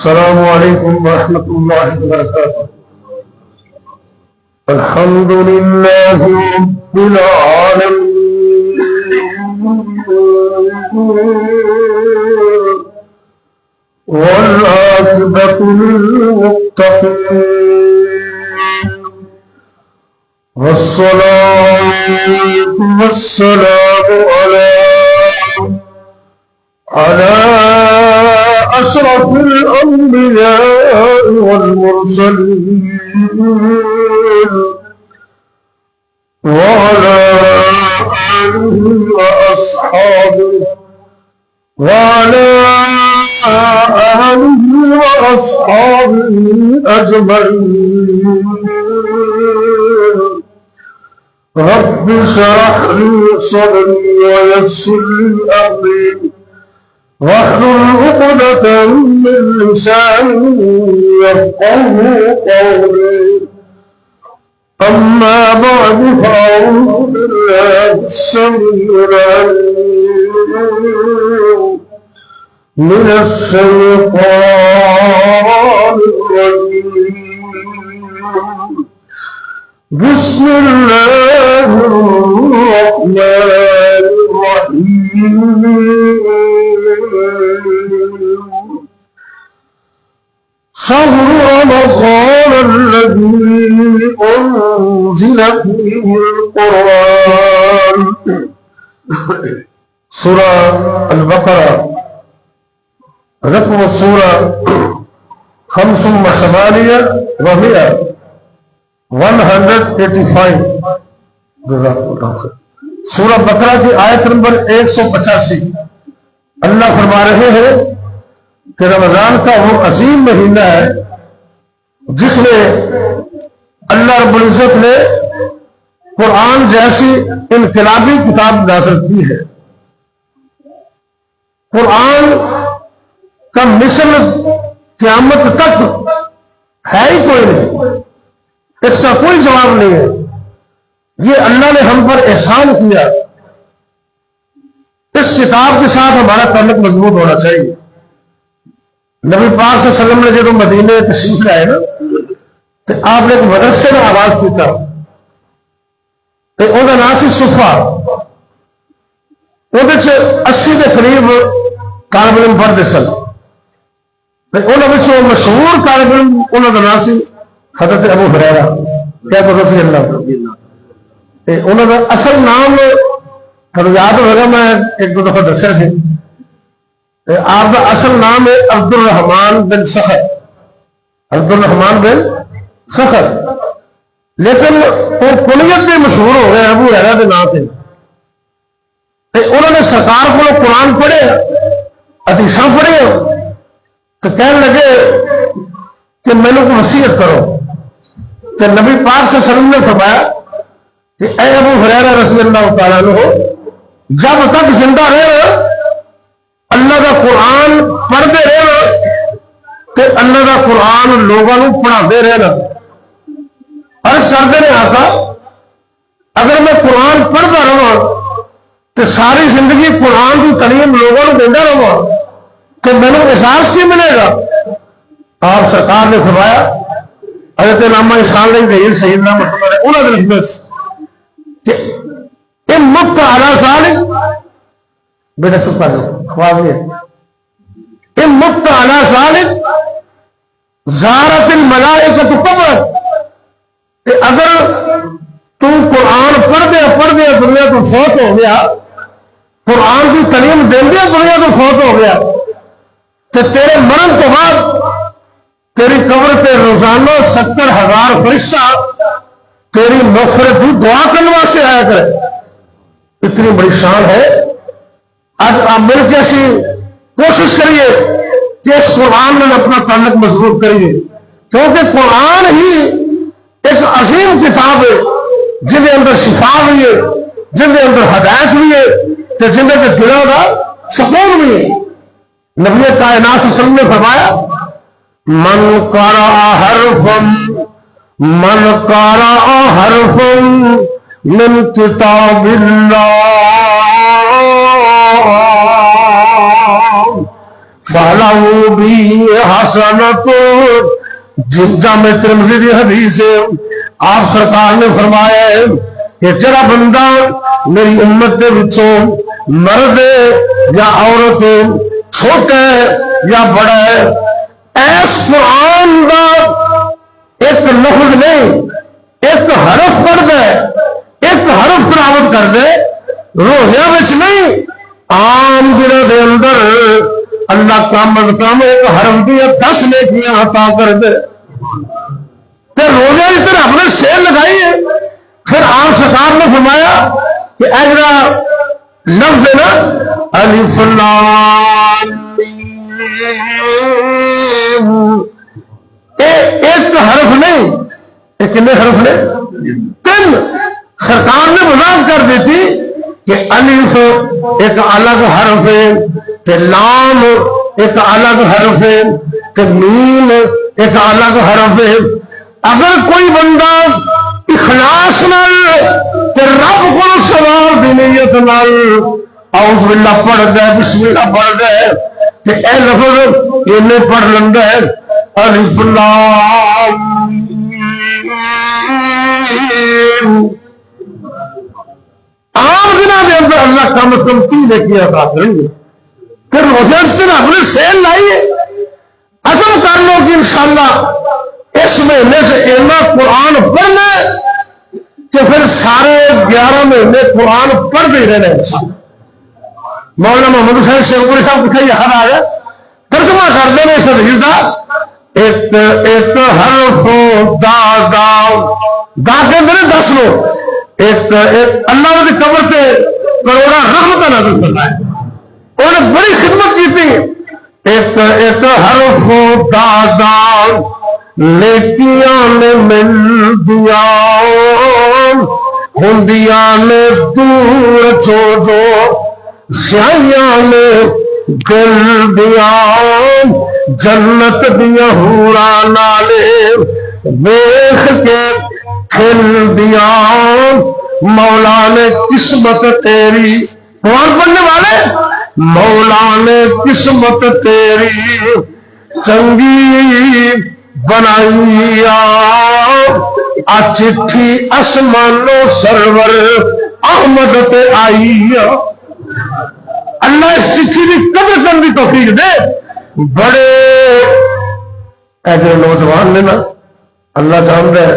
السلام علیکم ورحمۃ اللہ وبرکاتہ. الحمد للہ رب العالمین والعاقبۃ للمتقین والصلاة والسلام على أشرف الأنبياء والمرسلين وعلى آله وأصحابه أجمعين. رب اشرح لي صدري ويسر لي أمري واحلل عقدة من لساني يفقهوا قولي. أما بعد فأعوذ بالله السميع العليم من الشيطان الرجيم. بسم الله الرحمن الرحيم. شهر رمضان الذي أنزل فيه القرآن. سورة البقرة رقم السورة 85 و100 185. سورہ بقرہ کی آیت نمبر 185. اللہ فرما رہے ہیں کہ رمضان کا وہ عظیم مہینہ ہے جس میں اللہ رب العزت نے قرآن جیسی انقلابی کتاب نازل کی ہے. قرآن کا مثل قیامت تک ہے ہی کوئی نہیں، اس کا کوئی جواب نہیں ہے. یہ اللہ نے ہم پر احسان کیا. اس کتاب کے ساتھ ہمارا تعلق مضبوط ہونا چاہیے. نبی پاک صلی اللہ علیہ وسلم نے جب مدینے تشریف لائے نا تو آپ نے ایک مدرسے میں آواز کیتا وہ نام سی صفا. وہ 80 کے قریب طالب علم پڑھتے سن. انہوں مشہور طالب علم انہوں کا نام سی حضرت ابو ہریرہ. کیا رضی اللہ انہوں کا اصل نام تھوڑا یاد ہوگا، میں ایک دو دفعہ دسیا سی. آپ کا اصل نام ہے عبد الرحمان بن سخر. عبد الرحمان بن سخر، لیکن وہ کنیت بھی مشہور ہو گئے ابو ہریرہ کے نام سے. انہوں نے سرکار کو قرآن پڑھے، حدیث پڑھے تو کہنے لگے کہ میں نے وصیت کرو. تو نبی پاک صلی اللہ علیہ وسلم نے فرمایا کہ اے ابو ہریرہ رضی اللہ تعالیٰ عنہ، جب تک زندہ رہے اللہ کا قرآن پڑھتے رہنا تو اللہ کا قرآن لوگوں کو پڑھاتے رہنا. عرض کرتے رہے آقا اگر میں قرآن پڑھتا رہا تو ساری زندگی قرآن کی تعلیم لوگوں کو دیتا رہا تو میرے احساس کی ملے گا؟ آپ سرکار نے فرمایا حضرت علامہ احسان علی ظہیر سیدنا محمد انہوں نے لکھا کہ ان مکت علی ذالک بیٹا چپ کر دو خواب یہ ان مکت علی ذالک زارت الملائکۃ قبرک. اگر تو قرآن پڑھ دیا دنیا کو فوت ہو گیا، قرآن کی تعلیم دے دیا دنیا کو فوت ہو گیا تو تیرے مرن تو بعد تیری قبر پہ روزانہ 70,000 فرشتہ تیری مغفرت کی دعا کرنے واسطے آیا کرے. اتنی بڑی شان ہے. آج آپ مل کے ایسی کوشش کریے کہ اس قرآن میں اپنا تعلق مضبوط کریے، کیونکہ قرآن ہی ایک عظیم کتاب ہے جن کے اندر شفا بھی ہے، جن کے اندر ہدایت بھی ہے، تو جن کے دلوں کا سکون بھی ہے. نبی کائنات صلی اللہ علیہ وسلم نے فرمایا من قرأ حرفا من کتاب اللہ فَلَهُ بِهِ حَسَنَةٌ جامع ترمذی کی حدیث ہے، آپ سرکار نے فرمایا ہے کہ جڑا بندہ میری امت دے وچوں مرد یا عورت چھوٹا ہے یا بڑا ہے ایس قرآن دا ایک لفظ نہیں ایک حرف پڑھ دے ایک حرف تلاوت کر دے روزہ وچ نہیں عام دنوں دے اندر اللہ کم از کم ایک حرف دی 10 نیکیاں عطا کر دے تے روزے اس طرح اپنے سیل لگائی ہے۔ پھر آپ سرکار نے فرمایا کہ اجرا لفظ ہے نا الف لام میم، ایک حرف نہیں یہ کتنے حرف نے 3۔ سرکار نے وضاحت کر دی تھی کہ الف ایک الگ حرف ہے تے لام ایک الگ حرف ہے تے میم ایک الگ حرف ہے۔ اگر کوئی بندہ اخلاص نال تے رب کو سوال دی نیت نال اعوذ باللہ پڑھ دے بسم اللہ پڑھ دے تے اے لفظ اینے پڑھ لیندا ہے الف لام عام دنوں کے اندر اللہ کم از کم 3 نیکیاں عطا کریں گے۔ پھر روزے سے اپنے سیل لائیے عزم کر لو کہ انشاءاللہ اس مہینے سے اتنا قرآن پڑھنا کہ پھر سارے 11 مہینے قرآن پڑھتے ہی رہنے۔ مولانا محمد حسین شیخوپوری صاحب کتنے یاد آ گیا ترجمہ کر دیں اس حدیث کا ایک حرف دا کے میرے 10 لو ایک اللہ کی قبر پہ کروڑا رحمت نازل کرنا ہے۔ انہوں نے بڑی خدمت کی تھی۔ ایک حرف دا نیکیاں نے مل دیا ہندیاں نے دور چھوڑو سیاہیاں نے دل دیا جنت دیا حورا نالے دیکھ کے کھل دیا مولا نے قسمت تیری قرآن پڑھنے والے مولا نے قسمت تیری چنگی بنائی چٹھی اسمانو سرور احمد تے آئی۔ اللہ اس چٹھی کی قدر کرنے کی توفیق دے۔ بڑے ایسے نوجوان نے نا اللہ جانتا ہے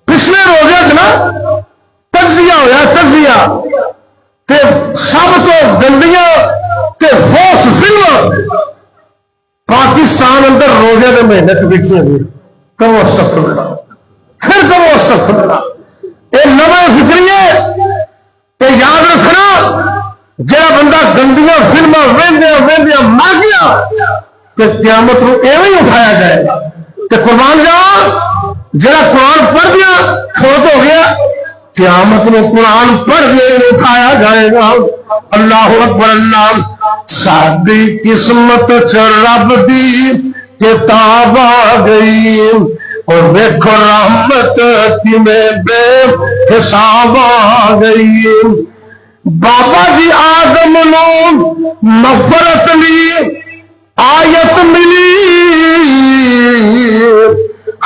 پچھلے روزے سے نا تجزیہ ہویا تجزیہ تے سب تو گندیاں تے فوس فلم پاکستان اندر روزے کے مہینے وکسے ہوئے کرو استغفر اللہ پھر کرو استغفر اللہ۔ یہ نویں فکری ہے کہ یاد رکھنا جہاں بندہ گندیاں فلما وہدیا مر گیا تو قیامت کو ایویں اٹھایا جائے گا۔ تو قربان جاؤ جہاں قرآن پڑھ گیا فوت ہو گیا قیامت میں قرآن پڑھ کے اٹھایا جائے گا۔ اللہ اکبر اللہ ساری قسمت چ رب دی کتاب آ گئی اور دیکھو رحمت کیویں بے حساب آ گئی۔ بابا جی آدم نو مغفرت لی آیت ملی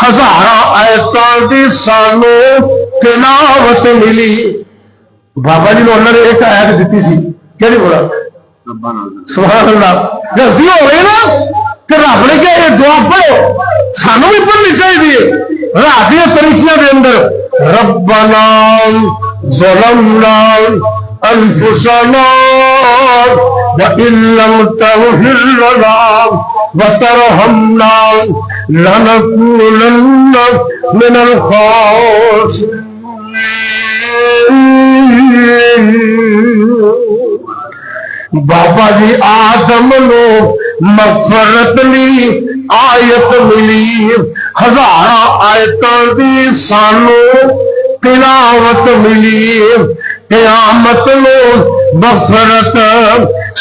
1000 آیتاں دی سانو تلاوت ملی۔ بابا جی نے انہوں نے ایک آیت دیتی سی کہڑی بولا سبحان اللہ جلدی ہو گئی نا تو رب نے کہا یہ دعا پڑھو سانو بھی پڑھنی چاہیے رات کے طریقے کے اندر ربنا ظلمنا انفسنا وان لم تغفر لنا وترحمنا لنكونن من الخاسرين۔ بابا جی آدم نو مغفرت لی آیت ملی 1000 آیتاں دی سانو تلاوت ملی۔ قیامت نو مغفرت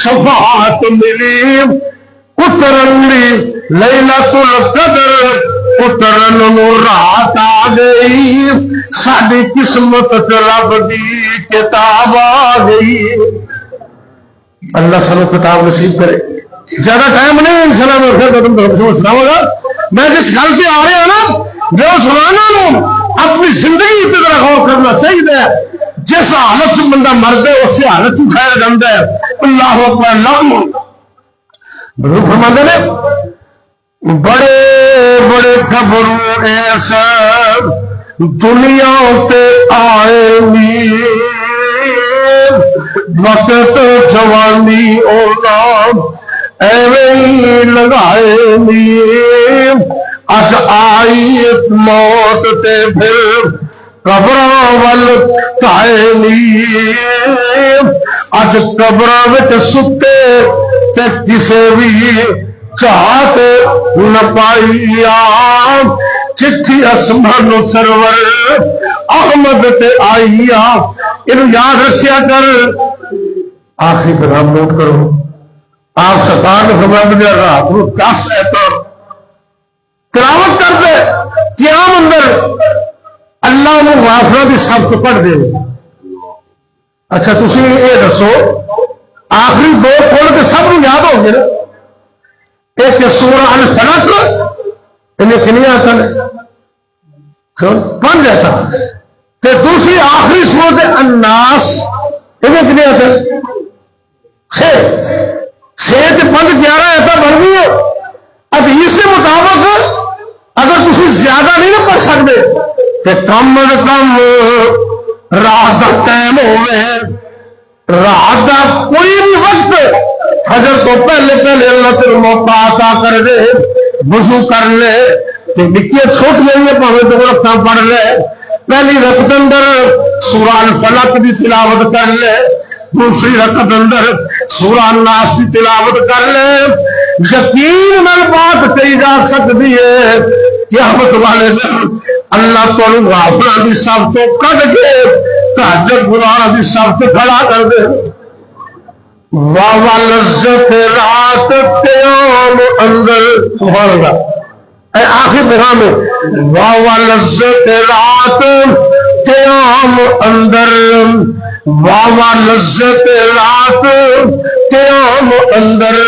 شفاعت ملی اترن لی لیلۃ القدر اترن نو رات آ گئی ساری قسمت رب دی کتاب آ گئی۔ اللہ سانو کتاب نصیب کرے۔ زیادہ ٹائم نہیں انشاءاللہ میں پھر تم سناؤں گا. میں جس گل سے آ رہا ہوں نا جو سنانا اپنی زندگی کی طرح غور کرنا چاہیے. جس حالت سے بندہ مرد ہے اسی حالت اٹھایا جاتا ہے. اللہ اکبر. اللہ بزرگ فرماتے نے بڑے بڑے خبروں ایسا دنیا تے آئے نی وقت جوانی اولاد ایویں لگائے نی. اج آئی موت تے پھر قبراں ول تائے نی. اج قبراں وچ ستے تے کسے بھی چاہت نہ پائی. چٹھی اسمان سرور احمد تے آئی. انہوں یاد رکھیا کر. آخری پیغام نوٹ کرو. آپ سرکار نے فرمایا مجھے رات کو 10 ایتوں تلاوت کر دے قیام اندر اللہ نے غافلہ کی سبق پڑھ دے. اچھا تسی یہ دسو آخری 2 کھول کے سب کو یاد ہو گئے نا. ایک سورہ الفلق انہیں کنیا آتا ہے 5 آتا تے دوسری آخری سورۃ الناس انہیں کنیا آتا ہے 6 تے 5 11 ایسا بن گئی ہے. حدیث کے مطابق اگر تسی زیادہ نہیں نہ پڑھ سکتے تو کم از کم رات کا ٹائم ہوئے رات کا کوئی بھی وقت فجر تو پہلے پہلے اللہ تیرے موقع عطا کر دے. وضو کر لے تے نکے چھوٹ لیں پاوے 2 رکعتاں پڑھ لے. پہلی رکعت اندر سورہ الفلق کی تلاوت کر لے. دوسری رکعت اندر سورہ الناس کی تلاوت کر لے. یقین نال بات کہی جا سکتی ہے قیامت والے دن اللہ تو غافلہ کی سب تو کٹ کے تہجد گزار کی سب تو کھڑا کر دے. واہ لذت رات قیام اندر سبحان اللہ. اے آخر پیغام ہے واہ لذت رات قیام اندر. واہ لذت رات قیام اندر.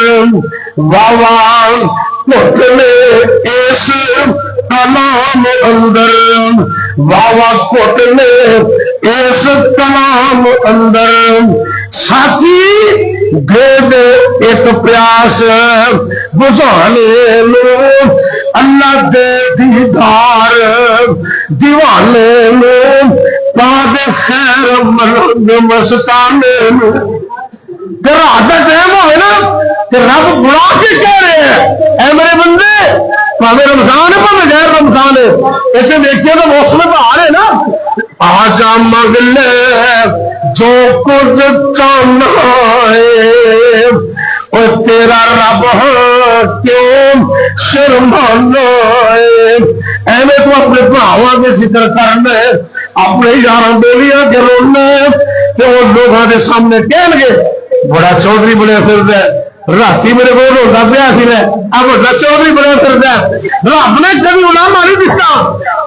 واہ کوٹنے اس کلام اندر. واہ کوٹنے اس کلام اندر. ساتھی دے دے ایک پیاس بجھانے لو اللہ دے دیدار دیوانے لو بعد خیر ملنگ مستانے لو. تیرا آدھا ٹائم ہوئے نا کہ رب بلا کے کہہ رہے ہیں اے میرے بندے پاوے رمضان ہے پاوے غیر رمضان ہے ایسے دیکھتے تو موسم بہار ہے نا. آجا مانگ لے جو کچھ چاہنا ہے اور تیرا رب کیوں شرمانا ہے. ایویں تو اپنے بھراواں کے ذکر کرنا ہے اپنے یاراں بیلیاں کے رونا ہے کہ وہ لوگوں کے سامنے کہن گے بڑا چودھری بڑے پھردا ہے. راتی میرے کو روتا پیا سی میں اب بڑا چودھری بڑے پھردا ہے. رب نے کبھی علامہ نہیں دتا.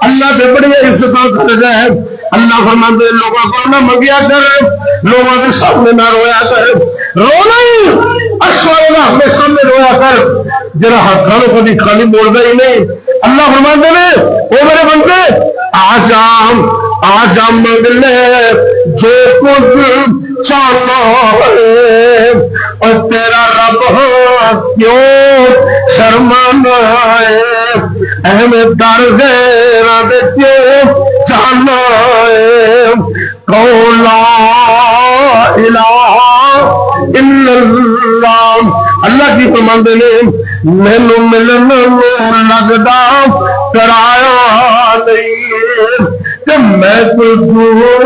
اللہ سے بڑی عزتاں کردا ہے. اللہ فرماتے لوگوں کو نہ منگیا کر لوگوں کے سامنے نہ رویا کر. رونا ہی اشواللہ اپنے سامنے رویا کر جرا ہاتھوں کو کبھی خالی موڑتا ہی نہیں. اللہ فرماتے نے وہ میرے بندے آجا مانگ لے جو کچھ چاہنا ہے اور تیرا رب کیوں شرمانا ہے. احمد در غیرہ دے کیوں جانا ہے. قول لا الہ الا اللہ. اللہ کی فرماندے نے مینوں ملن لگدا کرایا نہیں کہ میں کوئی دور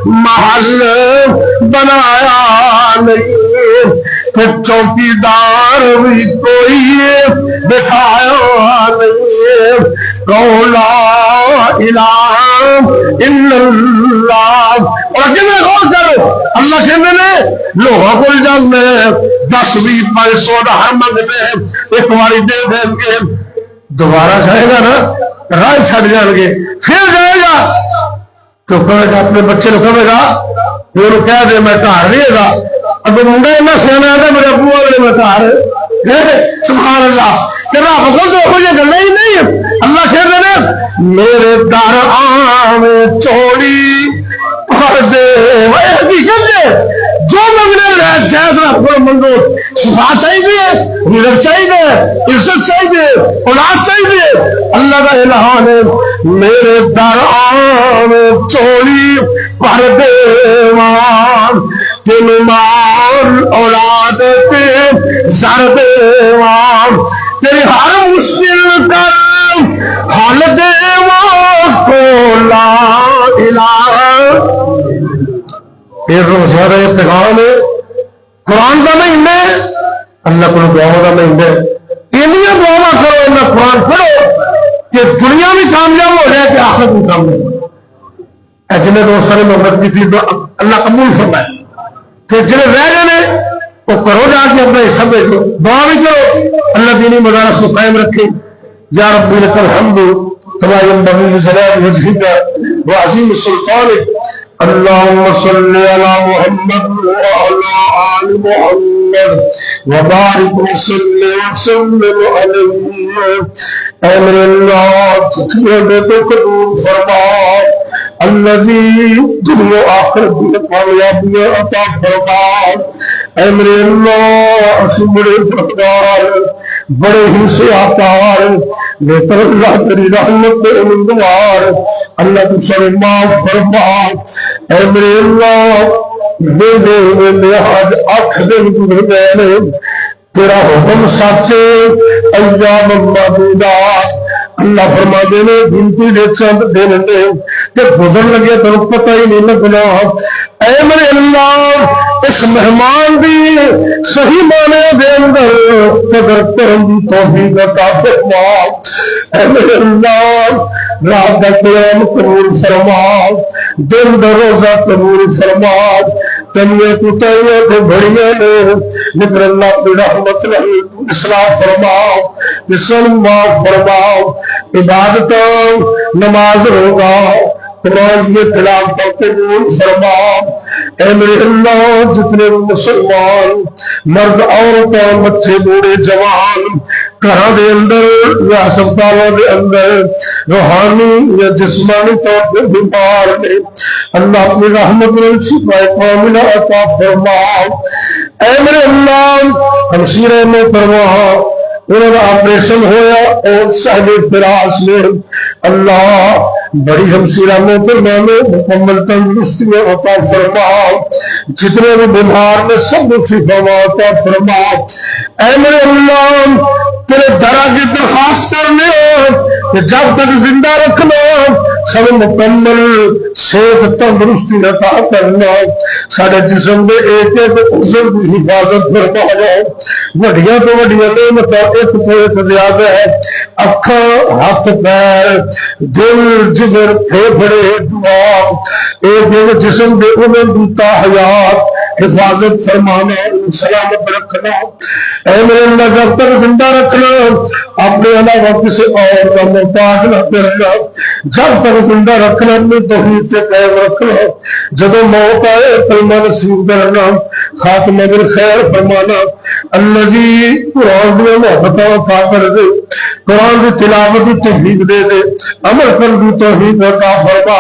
محل بنایا نہیں کہ چوکیدار بھی کوئی دکھایا نہیں. قول لا الہ الا اللہ. اور کتنے غور کرو اللہ کہتے نے لوگوں کو جانے 10-20 پیسوں ہر منگنے ایک باری دے دیں گے دوبارہ جائے گا نا راہ چھڑ جان گے پھر جائے گا تو کہے گا اپنے بچے کو کہے گا پھر کہہ دے میں گھر رہے گا. اب منڈا اتنا سیاح آتا میرے ابو والے میں گھر سبحان اللہ تیرا حکم تو ہو جائے گا نہیں اللہ کہہ رہے ہیں میرے در آم چوڑی پردے حقیقت ہے جو منگنے رہے جائز رکھو منگو شفا چاہیے رزق چاہیے عزت چاہیے اولاد چاہیے اللہ کا اعلان ہے میرے در آم چوڑی پردے مان تین مان اولاد تے زر دیوان تیری ہر مشکل کر حل دیوان کو لا الہ یہ روزہ دا پیغام ہے قرآن کا مہینہ اللہ کو دعاؤں کا مہینہ انہی دعا کرو اللہ قرآن پڑھو کہ دنیا بھی کامیاب ہو جائے کہ آخرت بھی کامیاب ہو جائے جنہیں دوستوں نے محبت کی تھی اللہ قبول فرمائے تو جنہیں رہ گئے وہ کرو جا کے اپنا حصہ بھیجو دعا بھی کرو اللہ دینی مدارس کو قائم رکھے یا ربی لک الحمد کما ينبغي لجلال وجهك وعظيم سلطانك اللهم صل على محمد وعلى آل محمد وبارك وسلم عليه اے میرے اللہ تجھے تو قبول فرما الذي دنیا آخرت کی کامیابی عطا فرما اے میرے اللہ اسی بڑے فقدار بڑے ہی سیاحتار لیکن اللہ تیری رحمت پہ امیدوار اللہ تجھے معاف فرما اے میرے اللہ میرے آج 8 دن گزر گئے تیرا حکم سچے ایام معدودات اللہ فرما دینے گنتی دے چند دن دے کہ گزر لگے تو پتہ ہی نہیں لگنا اے میرے اللہ اس مہمان دی صحیح معنی دے اندر قدر کرم دی توفیق عطا فرما اے میرے اللہ رات دا قیام قبول فرما دن دا روزہ قبول فرما تنوے کتائیاں تو بڑیاں نے لیکن اللہ کی رحمت نہیں اصلاح فرماؤ اسلام معاف فرماؤ عبادت نماز ہوگا قرآن کی تلاوت قبول فرماؤ اے میرے اللہ جتنے مسلمان مرد عورتیں بچے بوڑھے جوان گھر دے اندر یا ہسپتالوں دے اندر روحانی یا جسمانی طور پر بیمار نے اللہ اپنی رحمت میں شفا کاملہ عطا فرماؤ اے میرے اللہ ہمشیرے میں فرما انہوں نے آپریشن ہویا اور صحیح فراش میں اللہ بڑی ہمشیرہ میں فرما میں مکمل تندرستی عطا فرماؤ جتنے بھی بیمار میں سب شفا عطا فرماؤ اے میرے اللہ تیرے درا کی درخواست کرنے کہ جب تک زندہ رکھنا سب مکمل صحت تندرستی عطا کرنا سارے جسم میں ایک ایک عضو کی حفاظت فرمانا وڈیاں تو وڈیاں نعمتاں ایک تو ایک زیادہ ہے اکھاں ہاتھ پیر دل جگر پھیپھڑے دعا ایک ایک جسم دے انہیں دیتا حیات حفاظت فرمانا سلامت رکھنا اے میرے اللہ جب تک زندہ رکھنا اپنے علاوہ کسی اور کا محتاج نہ کرنا جب تک زندہ رکھنا اپنی توحید سے قائم رکھنا جب موت آئے کلمہ نصیب کرنا خاتمہ بالخیر فرمانا اللہ جی قرآن میں محبت عطا کر دے قرآن کی تلاوت کی توفیق دے دے عمل کر دی توفیق عطا فرما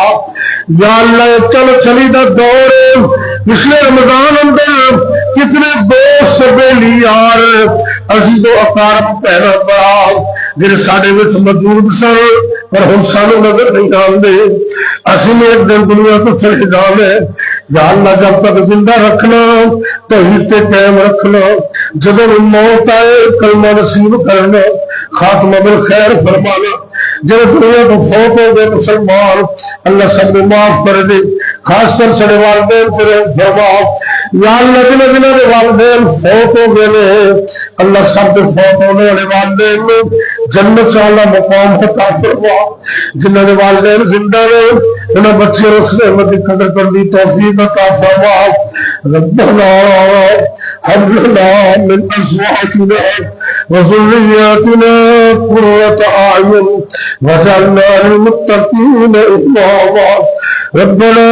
یا اللہ چل چلی دا دور پچھلے رمضان اندر کتنے دوست بیلی یار اسی تو اقارب پہنا پڑا جن ساڑے وچ موجود سن پر ہم سانو نظر نہیں آندے اسی میں ایک دن دنیا کو چلے جانے یا اللہ جب تک زندہ رکھنا توحید تے قائم رکھنا جب موت آئے کلمہ نصیب کرنا خاتمہ بالخیر فرمانا جب دنیا کو فوت ہو گئے مسلمان اللہ سب کو معاف کر دے خاص کر سڑے والدین تیرے فرماؤ یا اللہ جنہیں جنہیں والدین فوت ہو گئے اللہ سب کے فوت ہونے والے والدین میں جنت سے اللہ مقام عطا فرما جنہیں والدین زندہ رہے انہیں بچے اس نعمت کی قدر کر دی توفیق عطا فرما ربنا هب لنا من ازواجنا وذرياتنا قرة اعين واجعلنا للمتقين اماما ربنا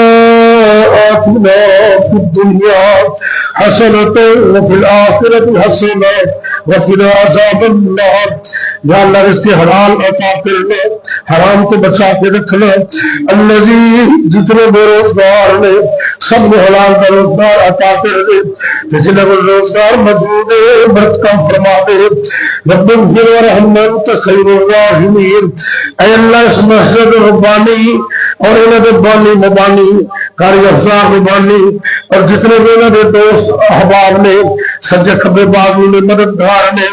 آتنا في الدنيا حسنة وفي الآخرة حسنة وقنا عذاب النار. یا اللہ رزق حلال عطا کر لے، حرام کو بچا کے رکھ لے. الذی جتنے بے روزگار نے سب نے حلال کا روزگار عطا کر دے، جنہیں وہ روزگار موجود ہے برکت کم فرما دے. رب اغفر ورحم انت خیر الراحمین. اے اللہ اس مسجد ربانی اور انہوں نے بانی مبانی کاری افزار مبانی اور جتنے بھی انہوں نے دوست احباب نے سجے کھبے باغی نے مددگار نے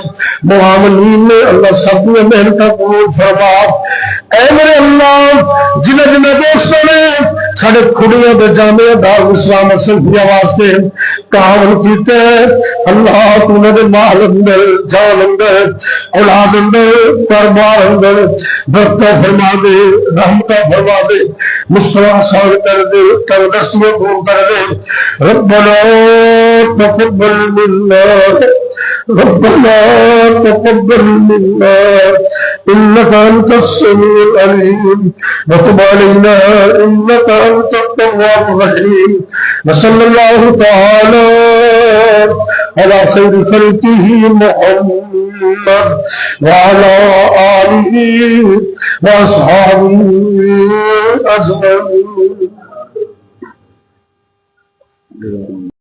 معاملین نے اللہ سب نے محنت قبول فرما. اے میرے اللہ جنہیں جنہیں دوستوں نے سارے کھڑیوں کے جامعہ دار اسلام سلفیہ واسطے کام کیتے ہیں، اللہ تو نے دے مال اندر جان اندر اولاد اندر کاروبار اندر برکت فرما دے، رحمت فرما دے، مشکل آسان کر دے، تندرستیاں دور کر دے. ربنا تقبل منا ربنا تقبل منا انك انت السميع العليم وتب علينا انك انت التواب الرحيم. وصلى الله تعالى على خير خلقه محمد وعلى آله وأصحابه أجمعين.